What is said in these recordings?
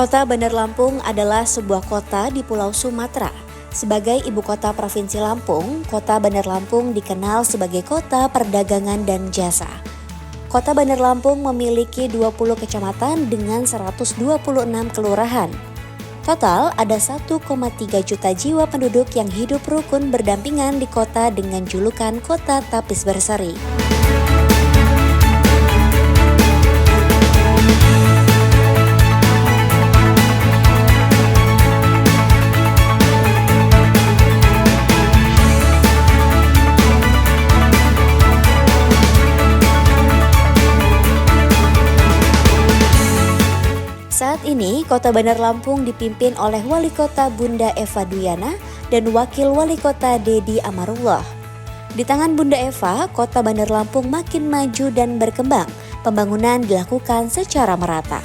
Kota Bandar Lampung adalah sebuah kota di Pulau Sumatera. Sebagai ibu kota Provinsi Lampung, Kota Bandar Lampung dikenal sebagai kota perdagangan dan jasa. Kota Bandar Lampung memiliki 20 kecamatan dengan 126 kelurahan. Total ada 1,3 juta jiwa penduduk yang hidup rukun berdampingan di kota dengan julukan Kota Tapis Berseri. Saat ini, Kota Bandar Lampung dipimpin oleh Wali Kota Bunda Eva Duyana dan Wakil Wali Kota Dedi Amarullah. Di tangan Bunda Eva, Kota Bandar Lampung makin maju dan berkembang. Pembangunan dilakukan secara merata.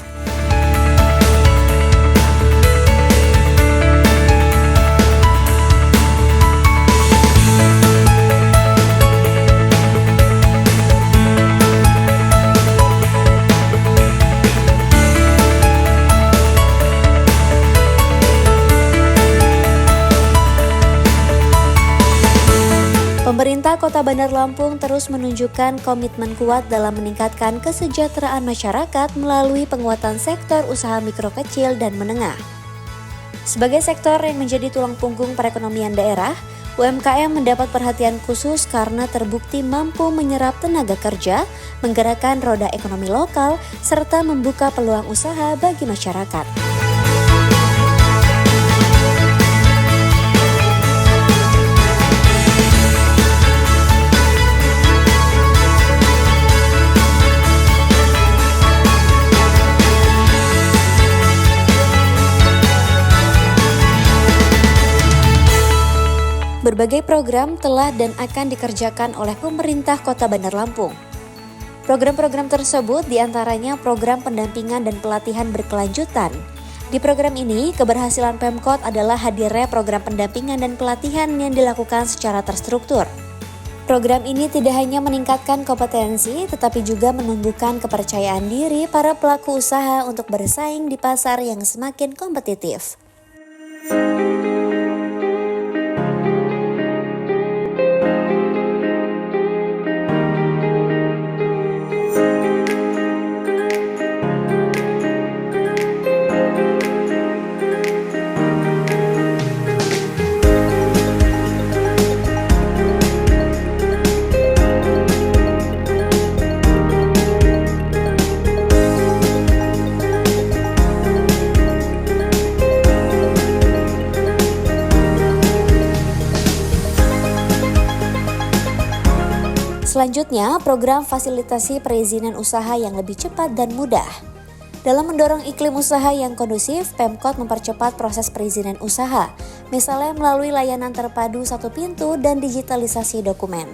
Pemerintah Kota Bandar Lampung terus menunjukkan komitmen kuat dalam meningkatkan kesejahteraan masyarakat melalui penguatan sektor usaha mikro kecil dan menengah. Sebagai sektor yang menjadi tulang punggung perekonomian daerah, UMKM mendapat perhatian khusus karena terbukti mampu menyerap tenaga kerja, menggerakkan roda ekonomi lokal, serta membuka peluang usaha bagi masyarakat. Berbagai program telah dan akan dikerjakan oleh pemerintah Kota Bandar Lampung. Program-program tersebut diantaranya program pendampingan dan pelatihan berkelanjutan. Di program ini, keberhasilan Pemkot adalah hadirnya program pendampingan dan pelatihan yang dilakukan secara terstruktur. Program ini tidak hanya meningkatkan kompetensi, tetapi juga menumbuhkan kepercayaan diri para pelaku usaha untuk bersaing di pasar yang semakin kompetitif. Selanjutnya, program fasilitasi perizinan usaha yang lebih cepat dan mudah. Dalam mendorong iklim usaha yang kondusif, Pemkot mempercepat proses perizinan usaha, misalnya melalui layanan terpadu satu pintu dan digitalisasi dokumen.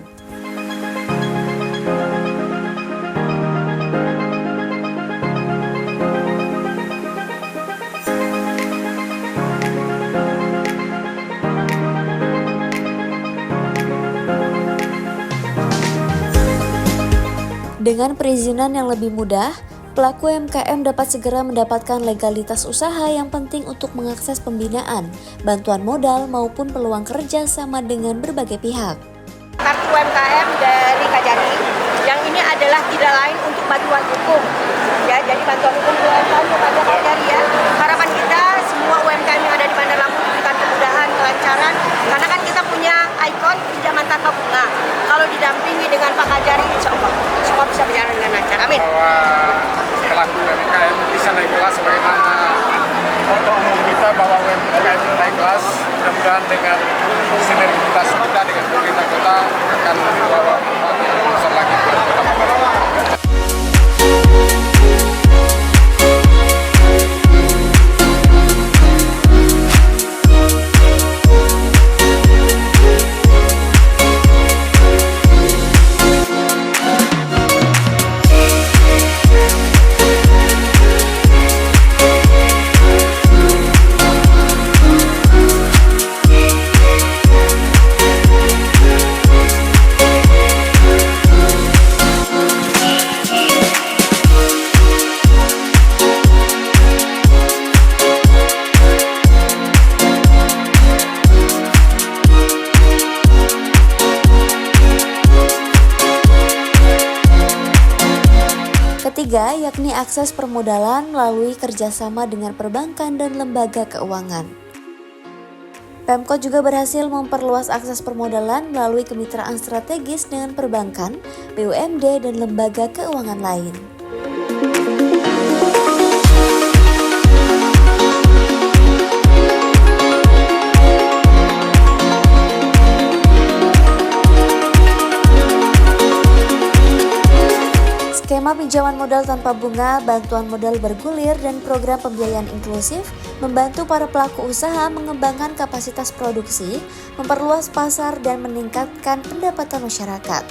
Dengan perizinan yang lebih mudah, pelaku UMKM dapat segera mendapatkan legalitas usaha yang penting untuk mengakses pembinaan, bantuan modal maupun peluang kerja sama dengan berbagai pihak. Kartu UMKM dari Kajari yang ini adalah tidak lain untuk bantuan hukum. Ya, jadi bantuan hukum UMKM kepada Kajari ya. Harapan kita semua UMKM yang ada di Bandar Lampung diberikan kemudahan, kelancaran, karena kan kita punya ikon pinjaman tanpa bunga. Kalau didampingi dengan Pak Kajari, insya Allah semua bisa berjalan dengan lancar. Amin. Bahwa pelaku UMKM bisa naik kelas sebagaimana untuk umum kita bahwa UMKM naik kelas, mudah-mudahan dengan sinergitas kita dengan pemerintah kota akan membawa besar lagi buat Kota Bandar Lampung. ketiga yakni akses permodalan melalui kerjasama dengan perbankan dan lembaga keuangan. Pemkot juga berhasil memperluas akses permodalan melalui kemitraan strategis dengan perbankan, BUMD, dan lembaga keuangan lain. Skema pinjaman modal tanpa bunga, bantuan modal bergulir, dan program pembiayaan inklusif membantu para pelaku usaha mengembangkan kapasitas produksi, memperluas pasar, dan meningkatkan pendapatan masyarakat.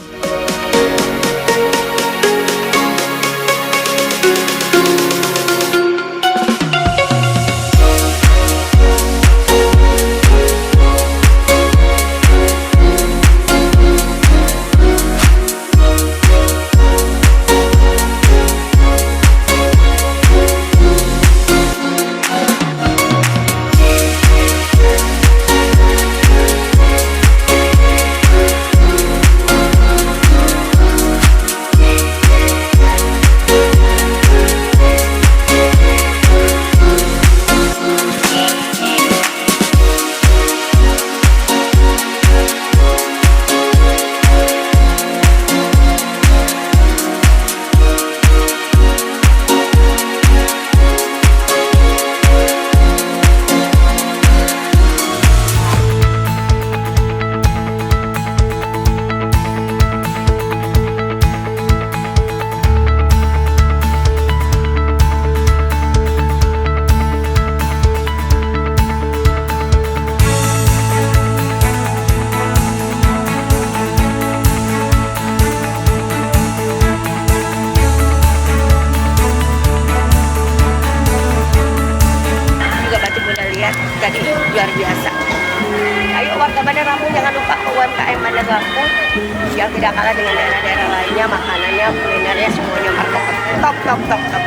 Tadi luar biasa. Ayo warga Bandar Lampung jangan lupa ke UMKM Bandar Lampung yang tidak kalah dengan daerah-daerah lainnya, makanannya, kulinernya semuanya markotop. Top.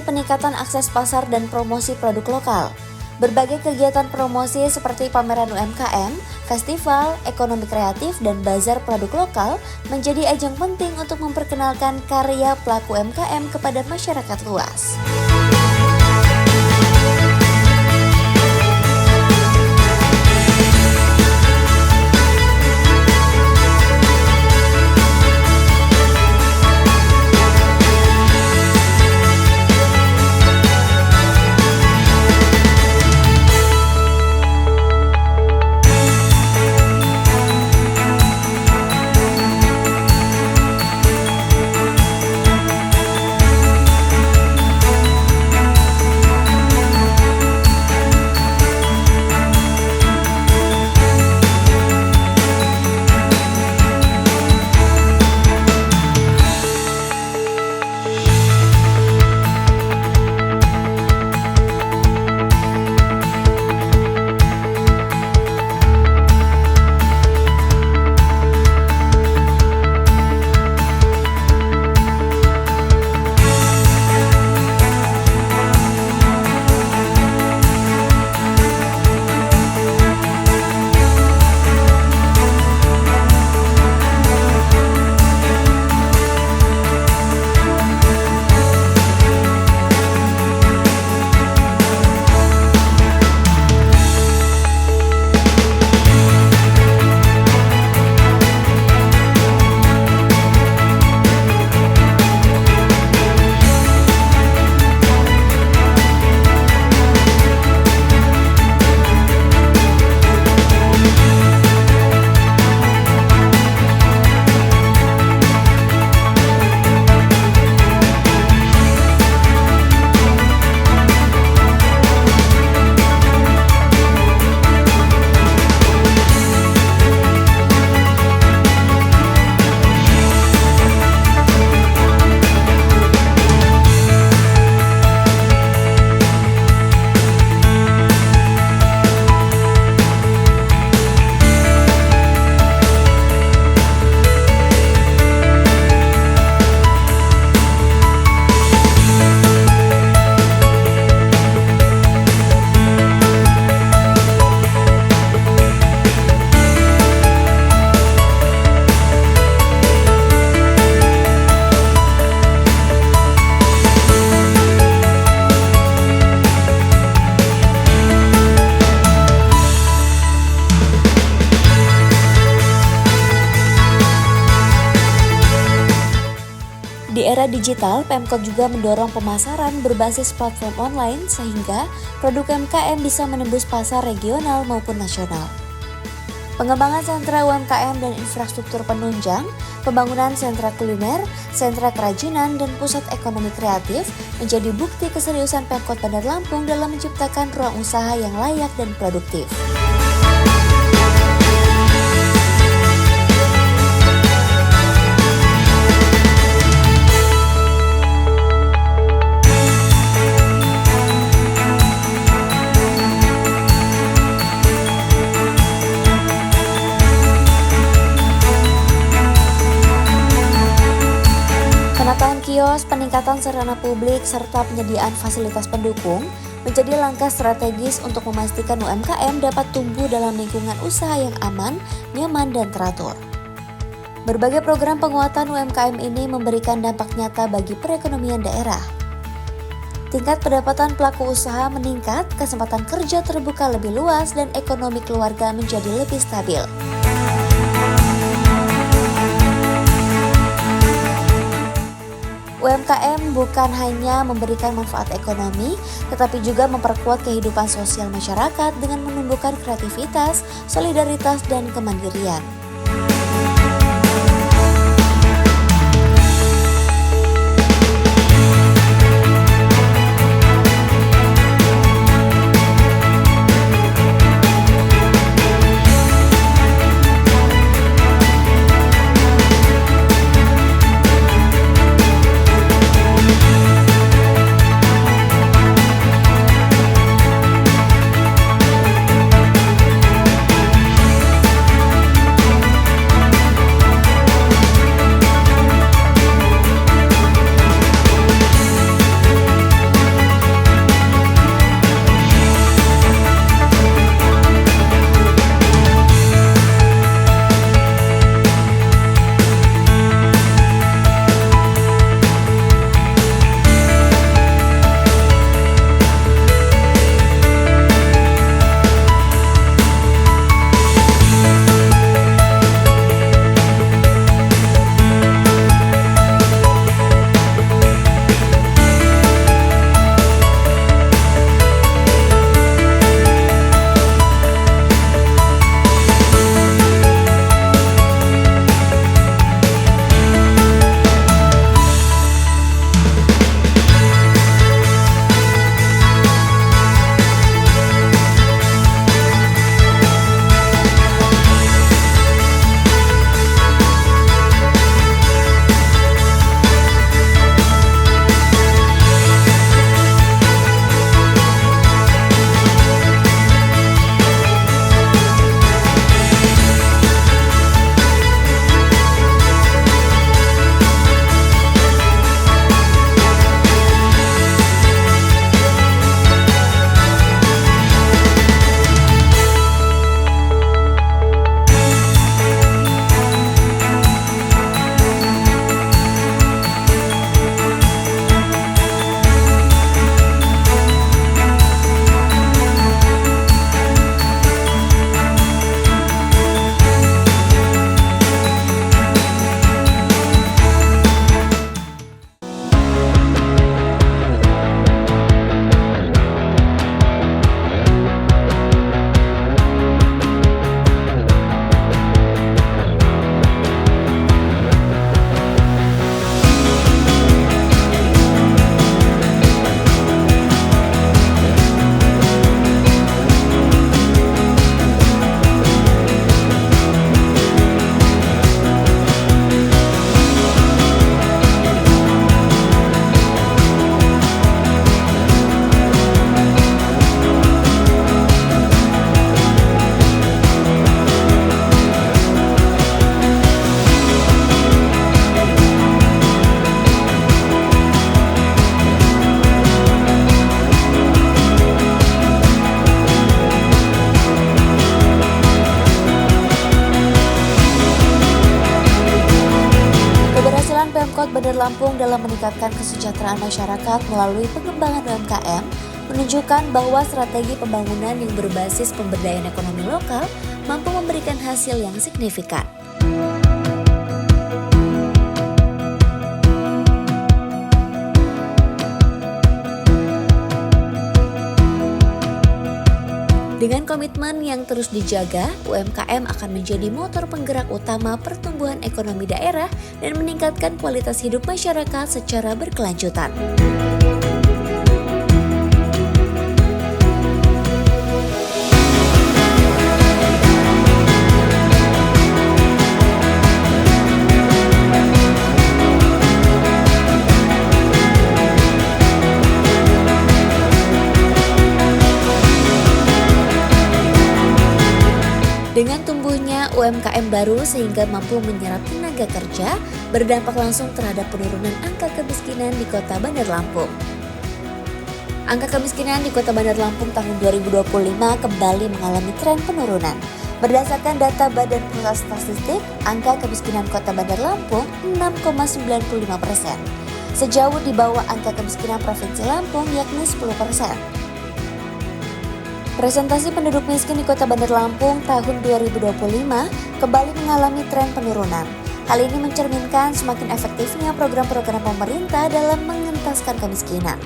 Peningkatan akses pasar dan promosi produk lokal. Berbagai kegiatan promosi seperti pameran UMKM, festival, ekonomi kreatif, dan bazar produk lokal menjadi ajang penting untuk memperkenalkan karya pelaku UMKM kepada masyarakat luas. era digital, Pemkot juga mendorong pemasaran berbasis platform online sehingga produk UMKM bisa menembus pasar regional maupun nasional. Pengembangan sentra UMKM dan infrastruktur penunjang, pembangunan sentra kuliner, sentra kerajinan, dan pusat ekonomi kreatif menjadi bukti keseriusan Pemkot Bandar Lampung dalam menciptakan ruang usaha yang layak dan produktif. Penataan kios, peningkatan sarana publik, serta penyediaan fasilitas pendukung menjadi langkah strategis untuk memastikan UMKM dapat tumbuh dalam lingkungan usaha yang aman, nyaman, dan teratur. Berbagai program penguatan UMKM ini memberikan dampak nyata bagi perekonomian daerah. Tingkat pendapatan pelaku usaha meningkat, kesempatan kerja terbuka lebih luas, dan ekonomi keluarga menjadi lebih stabil. UMKM bukan hanya memberikan manfaat ekonomi, tetapi juga memperkuat kehidupan sosial masyarakat dengan menumbuhkan kreativitas, solidaritas, dan kemandirian. Pemkot Bandar Lampung dalam meningkatkan kesejahteraan masyarakat melalui pengembangan UMKM menunjukkan bahwa strategi pembangunan yang berbasis pemberdayaan ekonomi lokal mampu memberikan hasil yang signifikan. Dengan komitmen yang terus dijaga, UMKM akan menjadi motor penggerak utama pertumbuhan ekonomi daerah dan meningkatkan kualitas hidup masyarakat secara berkelanjutan. Dengan tumbuhnya UMKM baru sehingga mampu menyerap tenaga kerja, berdampak langsung terhadap penurunan angka kemiskinan di Kota Bandar Lampung. Angka kemiskinan di Kota Bandar Lampung tahun 2025 kembali mengalami tren penurunan. Berdasarkan data Badan Pusat Statistik, angka kemiskinan Kota Bandar Lampung 6,95%, sejauh di bawah angka kemiskinan Provinsi Lampung yakni 10%. Presentasi penduduk miskin di Kota Bandar Lampung tahun 2025 kembali mengalami tren penurunan. Hal ini mencerminkan semakin efektifnya program-program pemerintah dalam mengentaskan kemiskinan.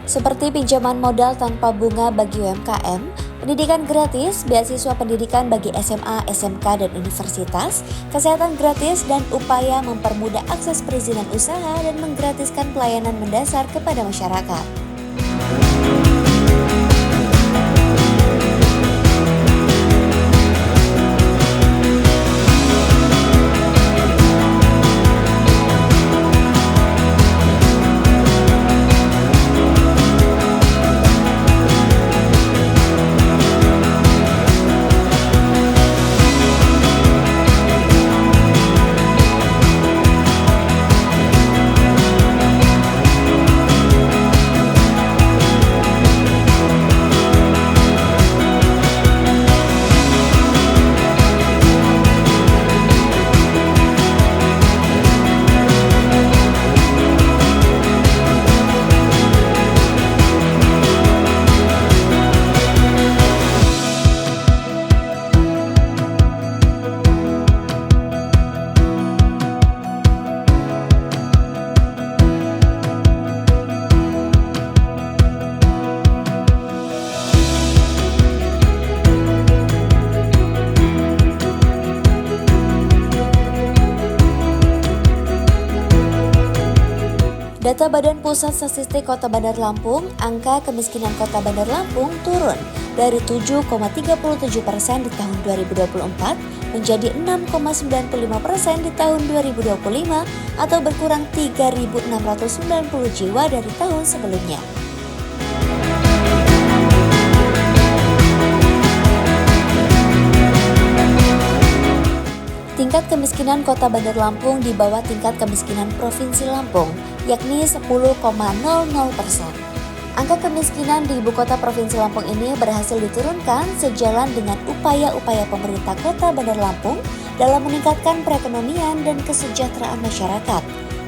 Seperti pinjaman modal tanpa bunga bagi UMKM, pendidikan gratis, beasiswa pendidikan bagi SMA, SMK, dan universitas, kesehatan gratis, dan upaya mempermudah akses perizinan usaha dan menggratiskan pelayanan mendasar kepada masyarakat. Data Badan Pusat Statistik Kota Bandar Lampung, angka kemiskinan Kota Bandar Lampung turun dari 7,37% di tahun 2024 menjadi 6,95% di tahun 2025 atau berkurang 3.690 jiwa dari tahun sebelumnya. Tingkat kemiskinan Kota Bandar Lampung di bawah tingkat kemiskinan Provinsi Lampung, yakni 10,00%. Angka kemiskinan di ibu kota Provinsi Lampung ini berhasil diturunkan sejalan dengan upaya-upaya pemerintah Kota Bandar Lampung dalam meningkatkan perekonomian dan kesejahteraan masyarakat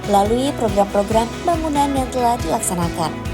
melalui program-program pembangunan yang telah dilaksanakan.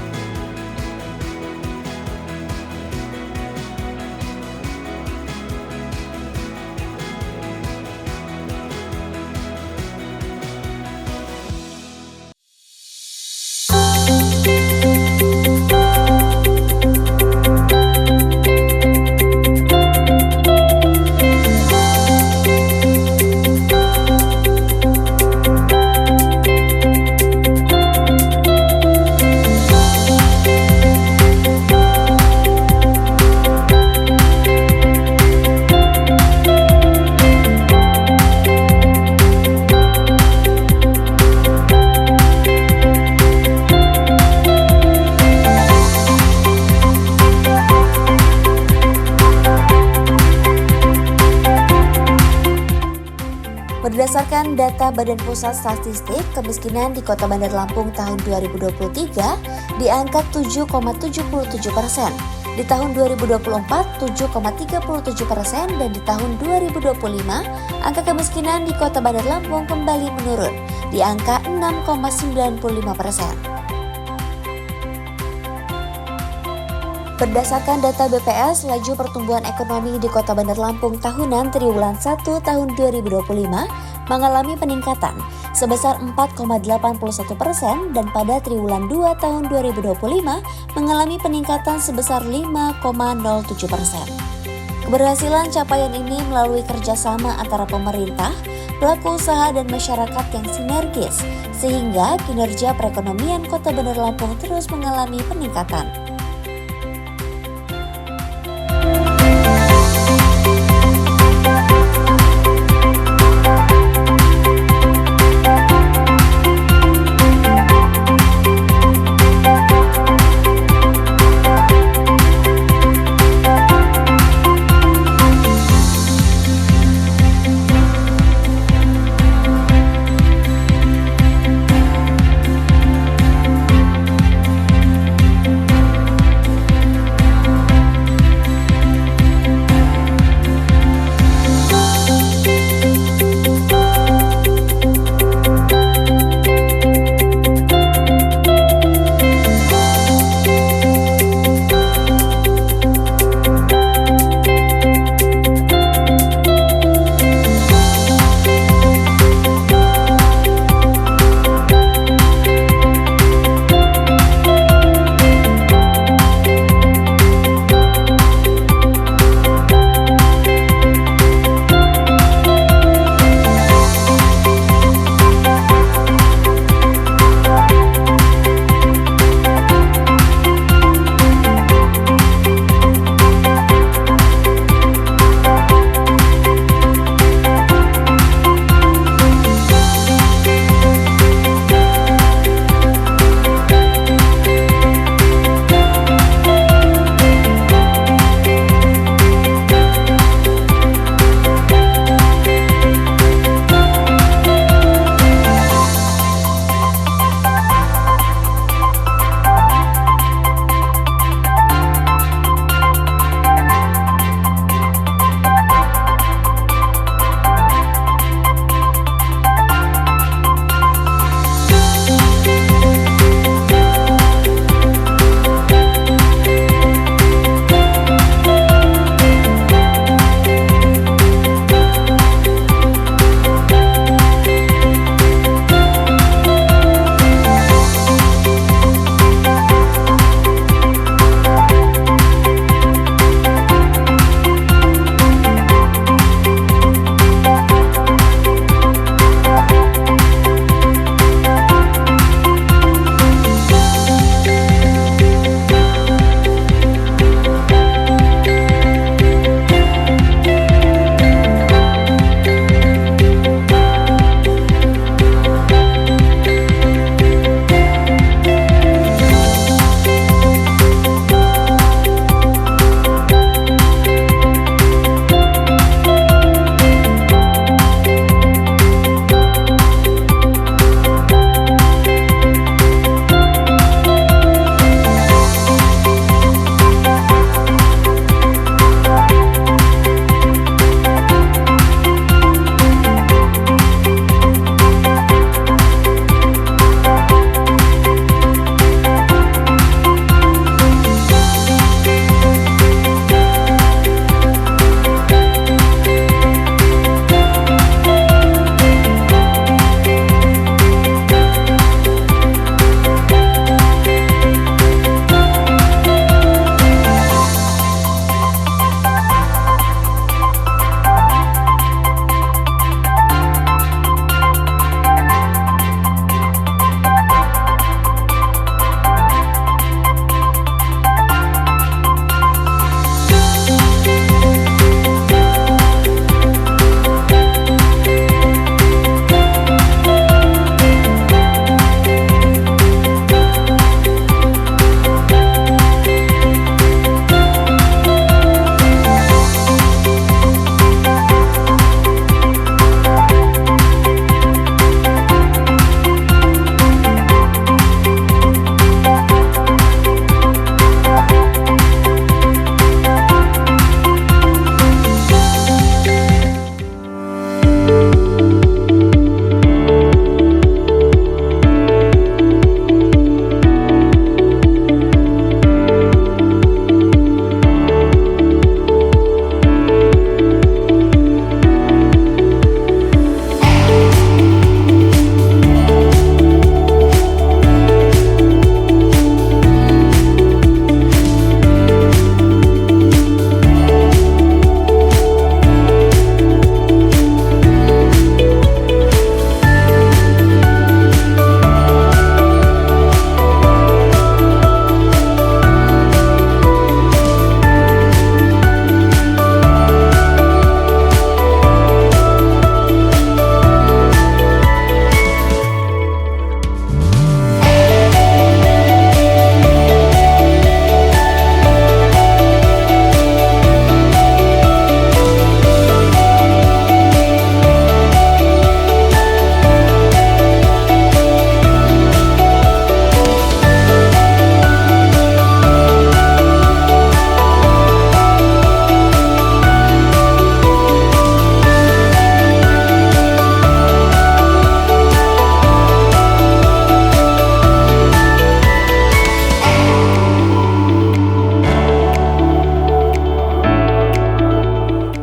Berdasarkan data Badan Pusat Statistik, kemiskinan di Kota Bandar Lampung tahun 2023 di angka 7,77%. Di tahun 2024, 7,37% dan di tahun 2025, angka kemiskinan di Kota Bandar Lampung kembali menurun di angka 6,95%. Berdasarkan data BPS, laju pertumbuhan ekonomi di Kota Bandar Lampung tahunan triwulan 1 tahun 2025 mengalami peningkatan sebesar 4,81% dan pada triwulan 2 tahun 2025 mengalami peningkatan sebesar 5,07%. Keberhasilan capaian ini melalui kerjasama antara pemerintah, pelaku usaha dan masyarakat yang sinergis, sehingga kinerja perekonomian Kota Bandar Lampung terus mengalami peningkatan.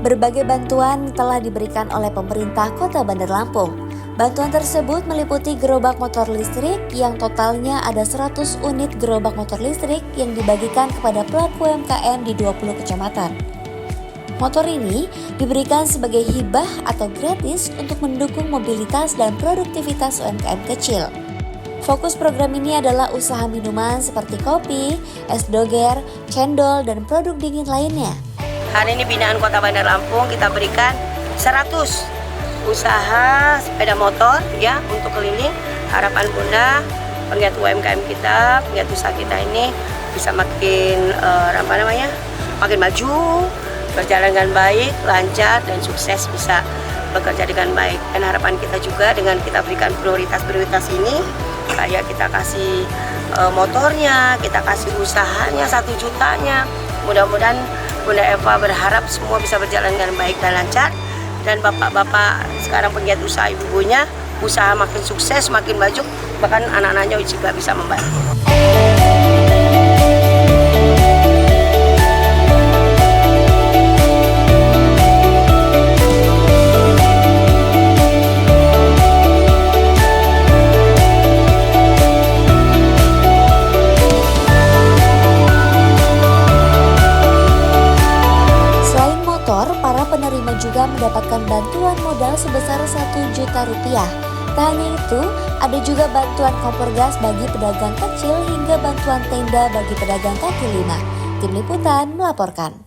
Berbagai bantuan telah diberikan oleh pemerintah Kota Bandar Lampung. Bantuan tersebut meliputi gerobak motor listrik yang totalnya ada 100 unit gerobak motor listrik yang dibagikan kepada pelaku UMKM di 20 kecamatan. Motor ini diberikan sebagai hibah atau gratis untuk mendukung mobilitas dan produktivitas UMKM kecil. Fokus program ini adalah usaha minuman seperti kopi, es doger, cendol, dan produk dingin lainnya. Hari ini binaan Kota Bandar Lampung kita berikan 100 usaha sepeda motor ya untuk keliling. Harapan Bunda penggiat UMKM kita, penggiat usaha kita ini bisa makin makin maju, berjalan dengan baik, lancar dan sukses, bisa bekerja dengan baik. Dan harapan kita juga dengan kita berikan prioritas ini, kayak kita kasih motornya, kita kasih usahanya 1 jutanya. Mudah-mudahan Bunda Eva berharap semua bisa berjalan dengan baik dan lancar, dan bapak-bapak sekarang penggiat usaha, ibu-ibunya usaha makin sukses, makin maju, bahkan anak-anaknya juga bisa membantu. Para penerima juga mendapatkan bantuan modal sebesar 1 juta rupiah. Tak hanya itu, ada juga bantuan kompor gas bagi pedagang kecil hingga bantuan tenda bagi pedagang kaki lima. Tim Liputan melaporkan.